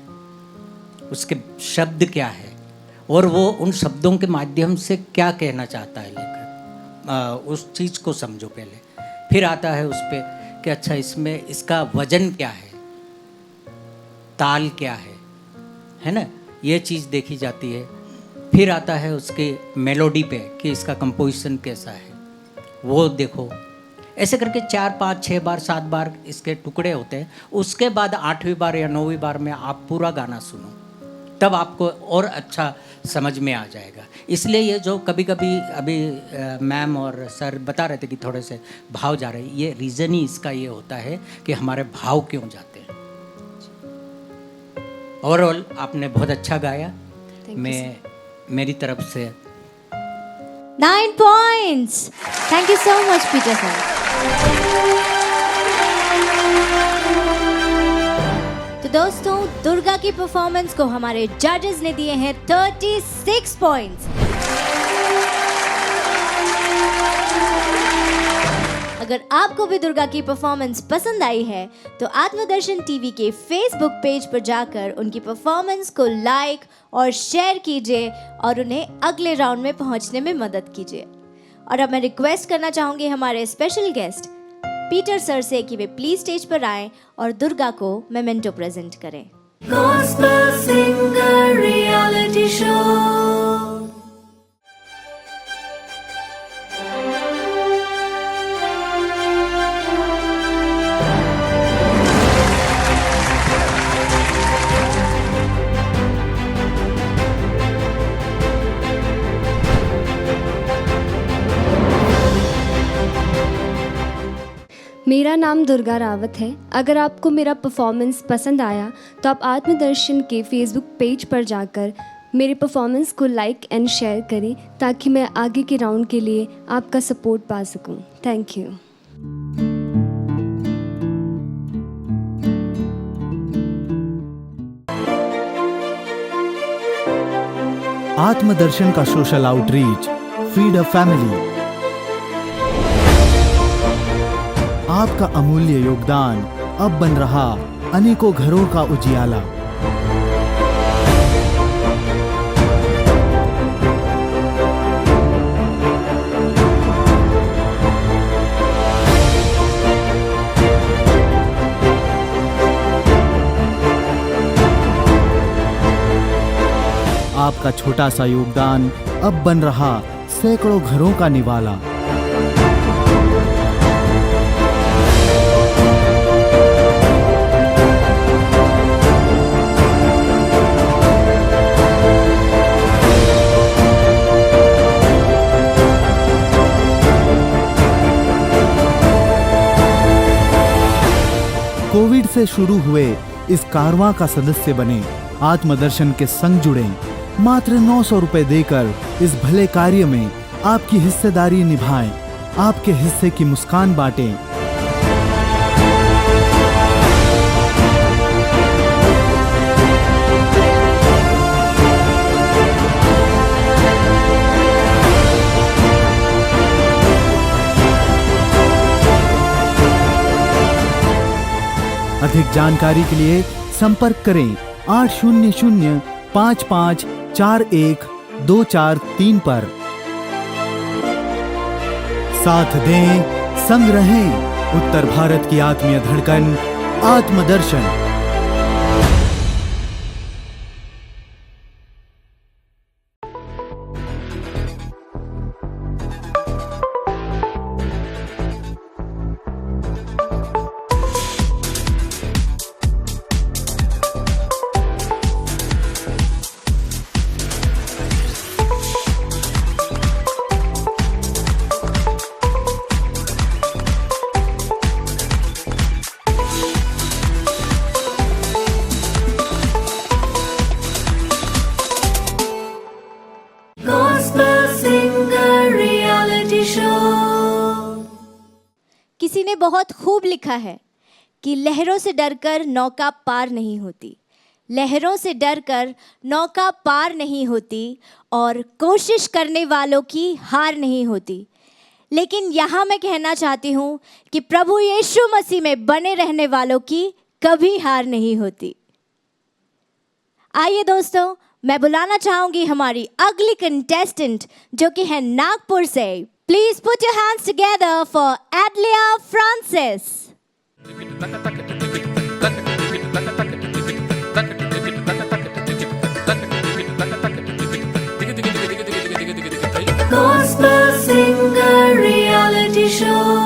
उसके शब्द क्या है और वो उन शब्दों के माध्यम से क्या कहना चाहता है लेकर, उस चीज़ को समझो पहले। फिर आता है उस पर कि अच्छा इसमें इसका वजन क्या है, ताल क्या है ना, ये चीज़ देखी जाती है। फिर आता है उसके मेलोडी पे कि इसका कंपोजिशन कैसा है, वो देखो। ऐसे करके 4, 5, 6 बार, 7 बार इसके टुकड़े होते हैं। उसके बाद 8वीं बार या 9वीं बार में आप पूरा गाना सुनो, तब आपको और अच्छा समझ में आ जाएगा। इसलिए ये जो कभी कभी अभी मैम और सर बता रहे थे कि थोड़े से भाव जा रहे हैं, ये रीज़न ही इसका ये होता है कि हमारे भाव क्यों जाते हैं। ओवरऑल आपने बहुत अच्छा गाया। मैं मेरी तरफ से 9 points. Thank you so much, Peter sir. तो दोस्तों, दुर्गा की परफॉर्मेंस को हमारे जजेस ने दिए हैं 36 पॉइंट्स। अगर आपको भी दुर्गा की परफॉर्मेंस पसंद आई है तो आत्मदर्शन टीवी के फेसबुक पेज पर जाकर उनकी परफॉर्मेंस को लाइक और शेयर कीजिए और उन्हें अगले राउंड में पहुंचने में मदद कीजिए। और अब मैं रिक्वेस्ट करना चाहूँगी हमारे स्पेशल गेस्ट पीटर सर से कि वे प्लीज स्टेज पर आएं और दुर्गा को मेमेंटो प्रेजेंट करें। Gospel Singer Reality Show. मेरा नाम दुर्गा रावत है। अगर आपको मेरा परफॉर्मेंस पसंद आया तो आप आत्मदर्शन के फेसबुक पेज पर जाकर मेरे परफॉर्मेंस को लाइक एंड शेयर करें ताकि मैं आगे के राउंड के लिए आपका सपोर्ट पा सकूं। Thank you. आत्मदर्शन का social outreach, feed a family. आपका अमूल्य योगदान अब बन रहा अनेकों घरों का उजियाला। आपका छोटा सा योगदान अब बन रहा सैकड़ों घरों का निवाला। कोविड से शुरू हुए इस कारवां का सदस्य बने, आत्मदर्शन के संग जुड़े। मात्र 900 रुपए देकर इस भले कार्य में आपकी हिस्सेदारी निभाएं, आपके हिस्से की मुस्कान बांटें। अधिक जानकारी के लिए संपर्क करें 800-5541-243 पर। साथ दें, संग रहें। उत्तर भारत की आत्मीय धड़कन, आत्मदर्शन। किसी ने बहुत खूब लिखा है कि लहरों से डरकर नौका पार नहीं होती, लहरों से डरकर नौका पार नहीं होती और कोशिश करने वालों की हार नहीं होती। लेकिन यहाँ मैं कहना चाहती हूँ कि प्रभु यीशु मसीह में बने रहने वालों की कभी हार नहीं होती। आइए दोस्तों, मैं बुलाना चाहूँगी हमारी अगली कंटेस्टेंट जो कि है नागपुर से। Please put your hands together for Adlia Francis. reality show.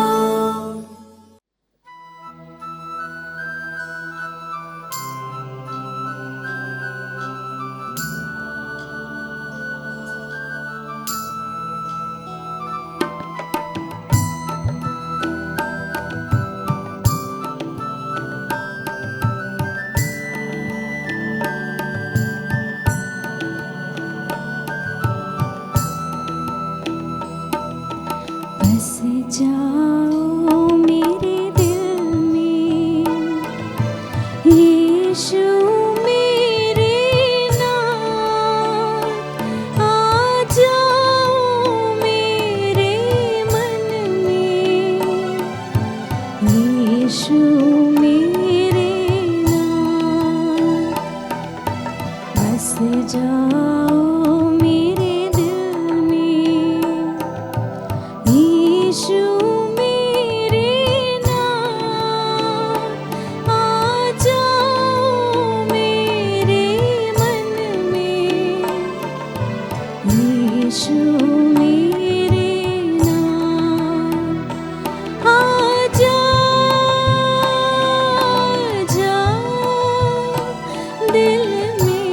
बस जाओ मेरे दिल में यीशु मेरे नाम, आ जाओ मेरे मन में यीशु मेरे नाम, बस जाओ मेरे दिल में यीशु मेरे नाम, आ जाओ मेरे मन में यीशु मेरे नाम, आ जाओ दिल में,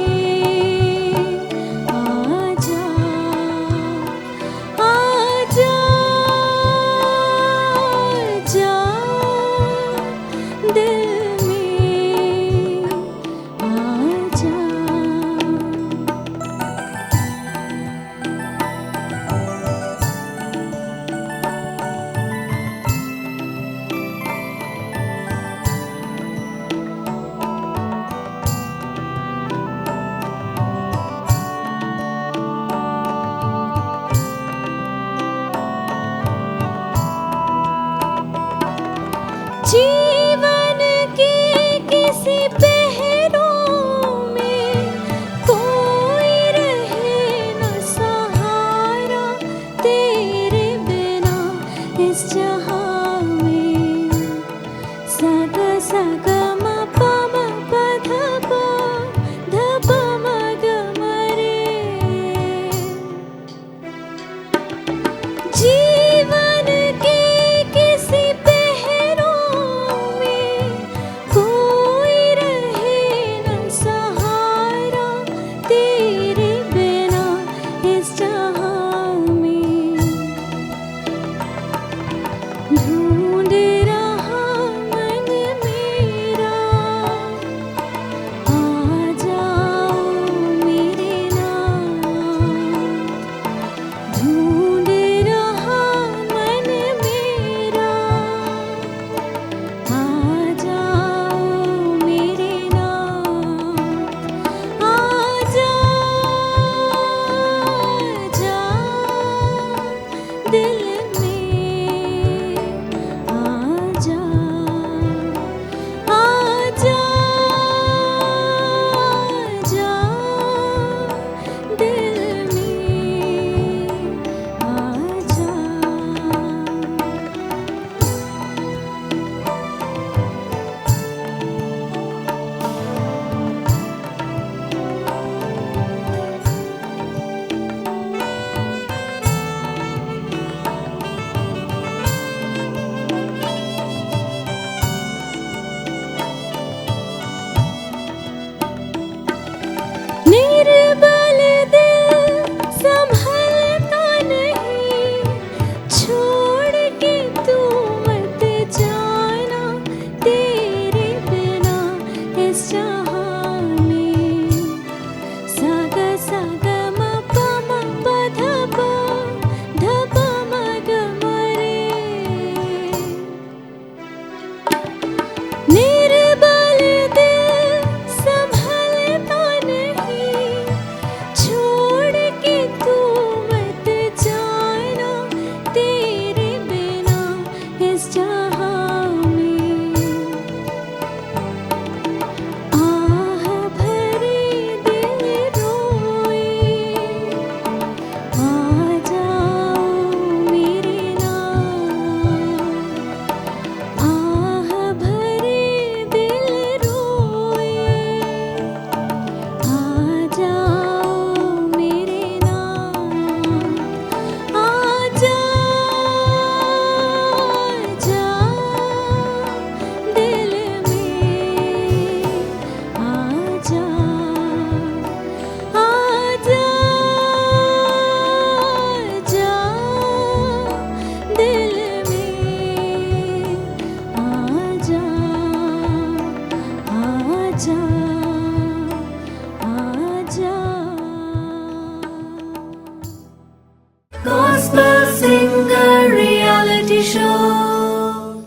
Show.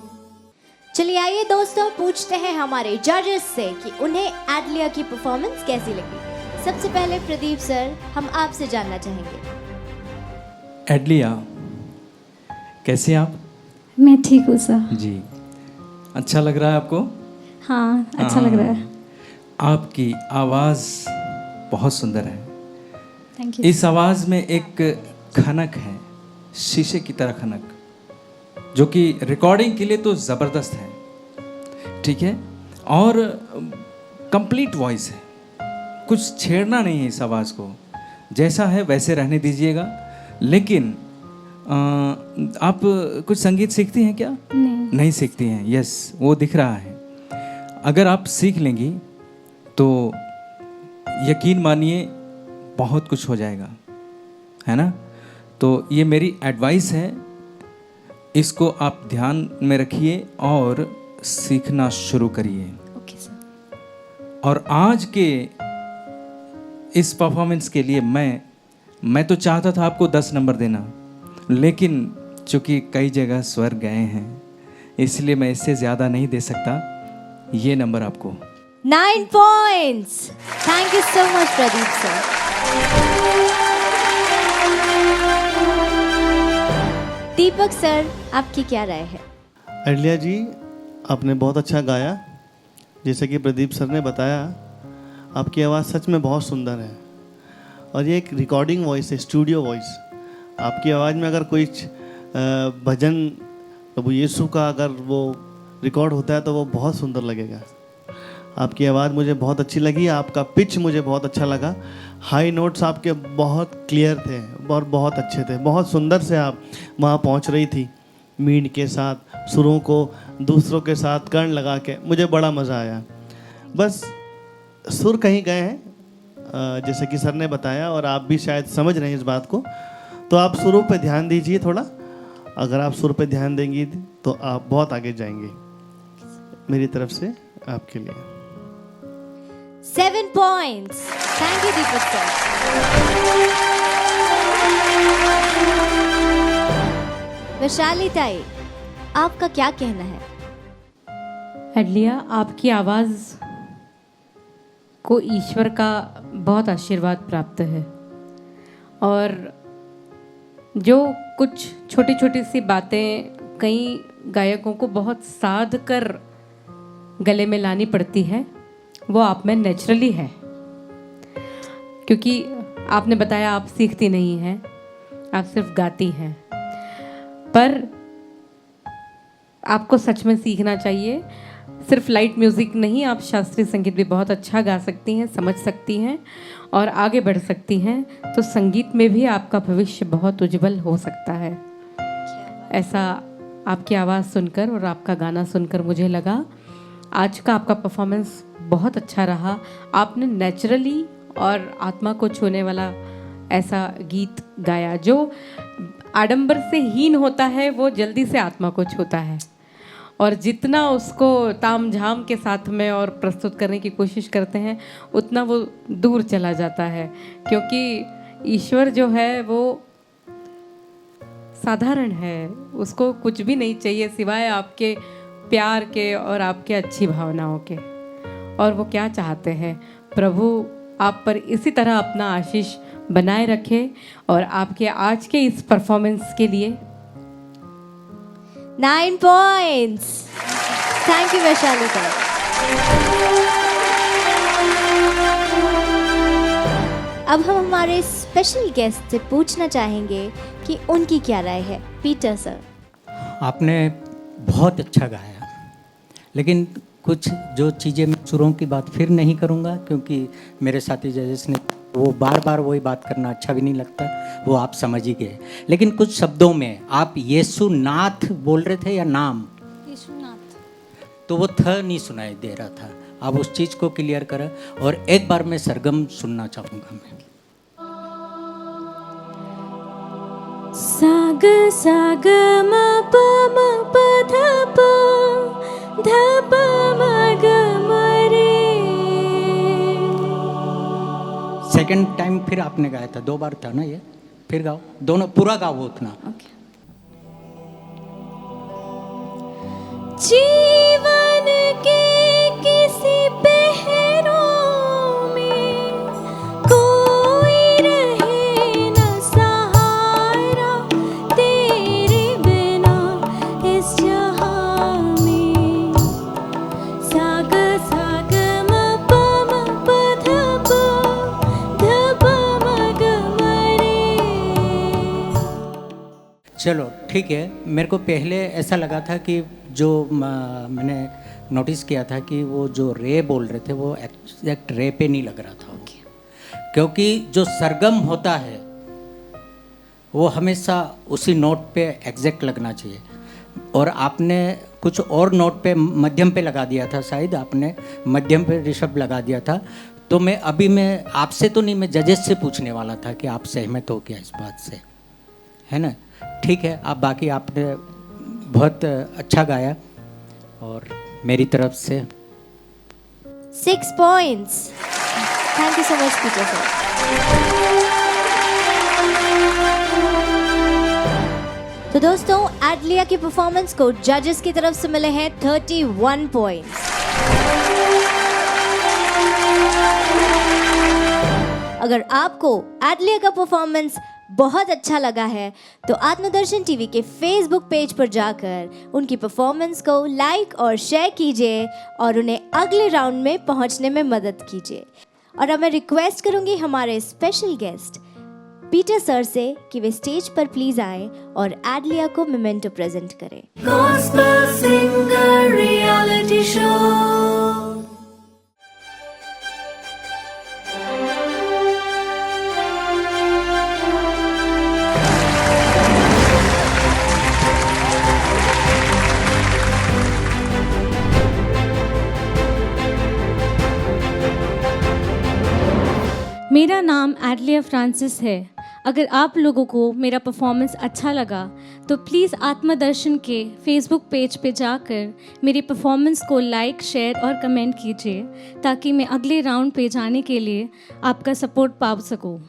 चलिए आइए दोस्तों, पूछते हैं हमारे जजेस से कि उन्हें एडलिया की परफॉर्मेंस कैसी लगी। सबसे पहले प्रदीप सर, हम आपसे जानना चाहेंगे। एडलिया, कैसे हैं आप? मैं ठीक हूँ सर। जी, अच्छा लग रहा है आपको? हाँ, अच्छा लग रहा है। आपकी आवाज़ बहुत सुंदर है। Thank you. इस आवाज़ में एक खनक है, शीशे की तरह खनक, जो कि रिकॉर्डिंग के लिए तो ज़बरदस्त है, ठीक है, और कंप्लीट वॉइस है, कुछ छेड़ना नहीं है इस आवाज़ को, जैसा है वैसे रहने दीजिएगा। लेकिन आप कुछ संगीत सीखती हैं क्या? नहीं सीखती हैं, यस, वो दिख रहा है। अगर आप सीख लेंगी तो यकीन मानिए बहुत कुछ हो जाएगा, है ना? तो ये मेरी एडवाइस है, इसको आप ध्यान में रखिए और सीखना शुरू करिए। Okay sir. और आज के इस परफॉर्मेंस के लिए मैं तो चाहता था आपको 10 नंबर देना, लेकिन चूंकि कई जगह स्वर गए हैं, इसलिए मैं इससे ज़्यादा नहीं दे सकता। ये नंबर आपको 9 points. Thank you so much Pradeep sir. Deepak sir, आपकी क्या राय है? एडलिया जी, आपने बहुत अच्छा गाया। जैसे कि प्रदीप सर ने बताया, आपकी आवाज़ सच में बहुत सुंदर है और ये एक रिकॉर्डिंग वॉइस है, स्टूडियो वॉइस। आपकी आवाज़ में अगर कोई भजन प्रभु यीशु का अगर वो रिकॉर्ड होता है तो वो बहुत सुंदर लगेगा। आपकी आवाज़ मुझे बहुत अच्छी लगी, आपका पिच मुझे बहुत अच्छा लगा। हाई नोट्स आपके बहुत क्लियर थे और बहुत अच्छे थे, बहुत सुंदर से आप वहाँ पहुँच रही थी, मीन के साथ सुरों को दूसरों के साथ कर्ण लगा के। मुझे बड़ा मज़ा आया। बस सुर कहीं गए हैं, जैसे कि सर ने बताया, और आप भी शायद समझ रहे हैं इस बात को, तो आप सुरों पे ध्यान दीजिए थोड़ा। अगर आप सुर पे ध्यान देंगी तो आप बहुत आगे जाएंगे। मेरी तरफ से आपके लिए 7 points. Thank you Deepak sir. Vaishali ताई, आपका क्या कहना है? एडलिया, आपकी आवाज़ को ईश्वर का बहुत आशीर्वाद प्राप्त है, और जो कुछ छोटी छोटी सी बातें कई गायकों को बहुत साध कर गले में लानी पड़ती है, वो आप में नेचुरली है। क्योंकि आपने बताया आप सीखती नहीं हैं, आप सिर्फ गाती हैं, पर आपको सच में सीखना चाहिए। सिर्फ लाइट म्यूज़िक नहीं, आप शास्त्रीय संगीत भी बहुत अच्छा गा सकती हैं, समझ सकती हैं और आगे बढ़ सकती हैं। तो संगीत में भी आपका भविष्य बहुत उज्जवल हो सकता है। ऐसा आपकी आवाज़ सुनकर और आपका गाना सुनकर मुझे लगा। आज का आपका परफॉर्मेंस बहुत अच्छा रहा। आपने नेचुरली और आत्मा को छूने वाला ऐसा गीत गाया जो आडंबर से हीन होता है, वो जल्दी से आत्मा को छूता है, और जितना उसको ताम झाम के साथ में और प्रस्तुत करने की कोशिश करते हैं, उतना वो दूर चला जाता है। क्योंकि ईश्वर जो है वो साधारण है, उसको कुछ भी नहीं चाहिए सिवाय आपके प्यार के और आपके अच्छी भावनाओं के। और वो क्या चाहते हैं, प्रभु आप पर इसी तरह अपना आशीष बनाए रखे। और आपके आज के इस परफॉर्मेंस के लिए 9 points. थैंक यू वैशाली ताई। अब हम हमारे स्पेशल गेस्ट से पूछना चाहेंगे कि उनकी क्या राय है। पीटर सर, आपने बहुत अच्छा गाया, लेकिन कुछ जो चीज़ें मैं सुरों की बात फिर नहीं करूँगा, क्योंकि मेरे साथी जजेस ने वो बार बार वही बात करना अच्छा भी नहीं लगता, वो आप समझ ही गए। लेकिन कुछ शब्दों में आप यीशु नाथ बोल रहे थे या नाम, यीशुनाथ, तो वो थ नहीं सुनाई दे रहा था। आप उस चीज़ को क्लियर करें। और एक बार मैं सरगम सुनना चाहूँगा। मैं साग साग म प म प ध प ध प म ग म रे। सेकंड टाइम फिर आपने गाया था, 2 बार था ना ये, फिर गाओ, दोनों पूरा गाओ उतना। जीवन के किसी पहरों में कोई रहे न सहारा, तेरे बिना इस जहां में। साग साग म प म प ध प म ग म रे। चलो ठीक है। मेरे को पहले ऐसा लगा था कि जो मैंने नोटिस किया था कि वो जो रे बोल रहे थे वो एग्जैक्ट रे पे नहीं लग रहा था, क्योंकि जो सरगम होता है वो हमेशा उसी नोट पे एग्जैक्ट लगना चाहिए, और आपने कुछ और नोट पे मध्यम पे लगा दिया था, शायद आपने मध्यम पे ऋषभ लगा दिया था। तो मैं आपसे तो नहीं, मैं जजेस से पूछने वाला था कि आप सहमत हो क्या इस बात से, है ना? ठीक है। आप बाकी आपने बहुत अच्छा गाया और मेरी तरफ से 6 points. Thank you so much, Peter sir. तो दोस्तों, एडलिया की परफॉर्मेंस को जजेस की तरफ से मिले हैं 31 पॉइंट्स। अगर आपको एडलिया का परफॉर्मेंस बहुत अच्छा लगा है तो आत्मदर्शन टीवी के फेसबुक पेज पर जाकर उनकी परफॉर्मेंस को लाइक और शेयर कीजिए और उन्हें अगले राउंड में पहुंचने में मदद कीजिए। और अब मैं रिक्वेस्ट करूंगी हमारे स्पेशल गेस्ट पीटर सर से कि वे स्टेज पर प्लीज आए और एडलिया को मोमेंटो प्रेजेंट करें। Gospel Singer Reality Show. मेरा नाम एडलिया फ्रांसिस है। अगर आप लोगों को मेरा परफॉर्मेंस अच्छा लगा तो प्लीज़ आत्मदर्शन के फेसबुक पेज पे जाकर मेरी परफॉर्मेंस को लाइक, शेयर और कमेंट कीजिए ताकि मैं अगले राउंड पे जाने के लिए आपका सपोर्ट पा सकूं।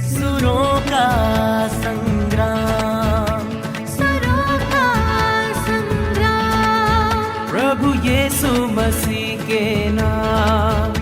सुरों का संग्राम, सुरों का संग्राम, प्रभु यीशु मसीह के नाम